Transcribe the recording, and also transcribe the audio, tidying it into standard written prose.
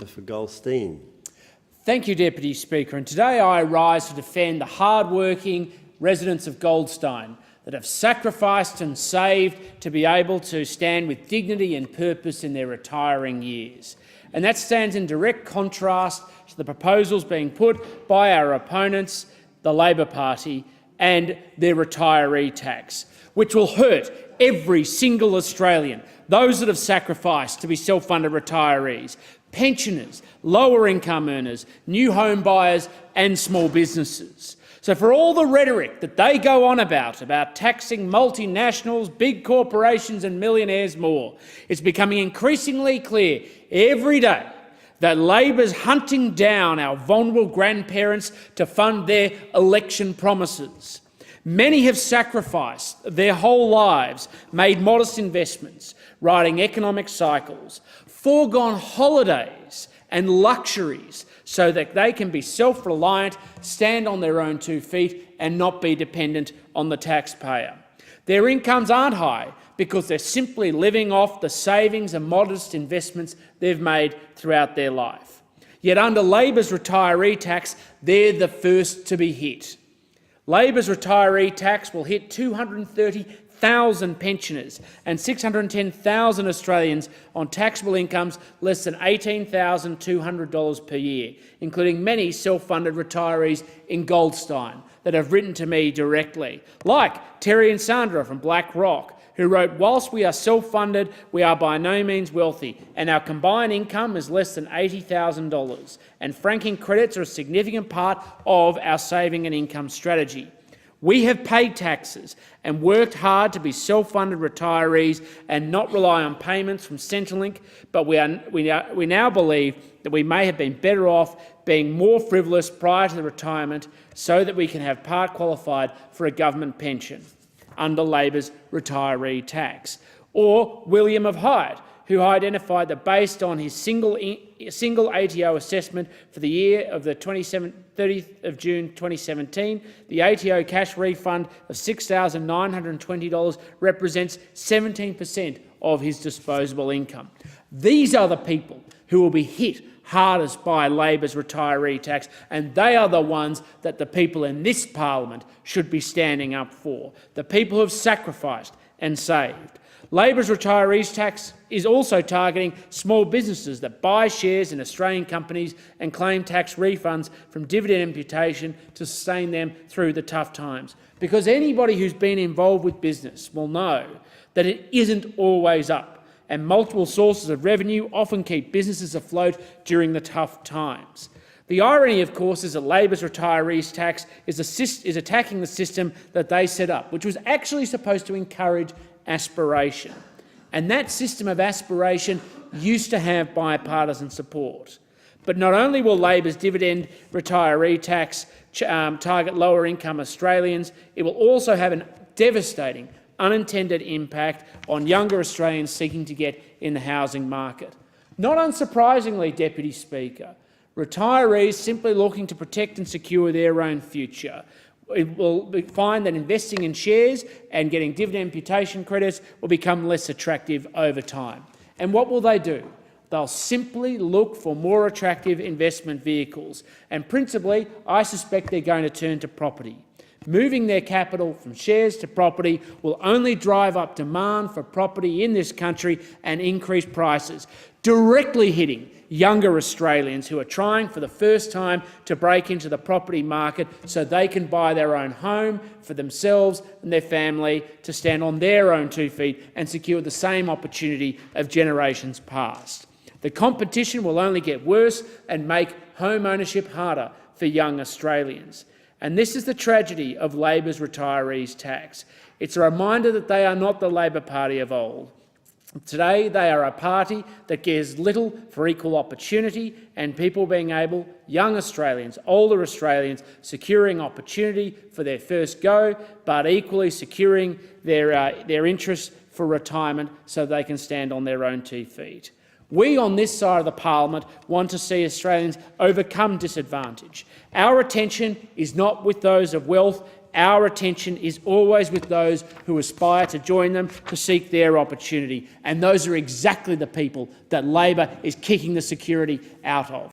Member for Goldstein. Thank you, Deputy Speaker. And today I rise to defend the hard-working residents of Goldstein that have sacrificed and saved to be able to stand with dignity and purpose in their retiring years. And that stands in direct contrast to the proposals being put by our opponents, the Labor Party, and their retiree tax, which will hurt every single Australian, those that have sacrificed to be self-funded retirees, pensioners, lower income earners, new home buyers and small businesses. So for all the rhetoric that they go on about taxing multinationals, big corporations and millionaires more, it's becoming increasingly clear every day that Labor's hunting down our vulnerable grandparents to fund their election promises. Many have sacrificed their whole lives, made modest investments, riding economic cycles, foregone holidays and luxuries so that they can be self-reliant, stand on their own 2 feet and not be dependent on the taxpayer. Their incomes aren't high because they're simply living off the savings and modest investments they've made throughout their life. Yet under Labor's retiree tax, they're the first to be hit. Labor's retiree tax will hit 230,000 pensioners and 610,000 Australians on taxable incomes less than $18,200 per year, including many self-funded retirees in Goldstein that have written to me directly, like Terry and Sandra from BlackRock, who wrote, "Whilst we are self-funded, we are by no means wealthy, and our combined income is less than $80,000, and franking credits are a significant part of our saving and income strategy. We have paid taxes and worked hard to be self-funded retirees and not rely on payments from Centrelink, but we now believe that we may have been better off being more frivolous prior to the retirement so that we can have part qualified for a government pension under Labor's retiree tax." Or William of Hyde, who identified that based on his single ATO assessment for the year of the 30th of June 2017, the ATO cash refund of $6,920 represents 17% of his disposable income. These are the people who will be hit hardest by Labor's retiree tax, and they are the ones that the people in this parliament should be standing up for, the people who have sacrificed and saved. Labor's retirees tax is also targeting small businesses that buy shares in Australian companies and claim tax refunds from dividend imputation to sustain them through the tough times. Because anybody who's been involved with business will know that it isn't always up, and multiple sources of revenue often keep businesses afloat during the tough times. The irony, of course, is that Labor's retirees tax is attacking the system that they set up, which was actually supposed to encourage aspiration. And that system of aspiration used to have bipartisan support. But not only will Labor's dividend retiree tax target lower-income Australians, it will also have a devastating unintended impact on younger Australians seeking to get in the housing market. Not unsurprisingly, Deputy Speaker, retirees simply looking to protect and secure their own future will find that investing in shares and getting dividend imputation credits will become less attractive over time. And what will they do? They'll simply look for more attractive investment vehicles, and principally, I suspect they're going to turn to property. Moving their capital from shares to property will only drive up demand for property in this country and increase prices, directly hitting younger Australians who are trying for the first time to break into the property market so they can buy their own home for themselves and their family to stand on their own 2 feet and secure the same opportunity of generations past. The competition will only get worse and make home ownership harder for young Australians. And this is the tragedy of Labor's retirees tax. It's a reminder that they are not the Labor Party of old. Today, they are a party that cares little for equal opportunity and people being able, young Australians, older Australians, securing opportunity for their first go, but equally securing their interests for retirement so they can stand on their own 2 feet. We on this side of the parliament want to see Australians overcome disadvantage. Our attention is not with those of wealth our attention is always with those who aspire to join them to seek their opportunity. And those are exactly the people that Labor is kicking the security out of.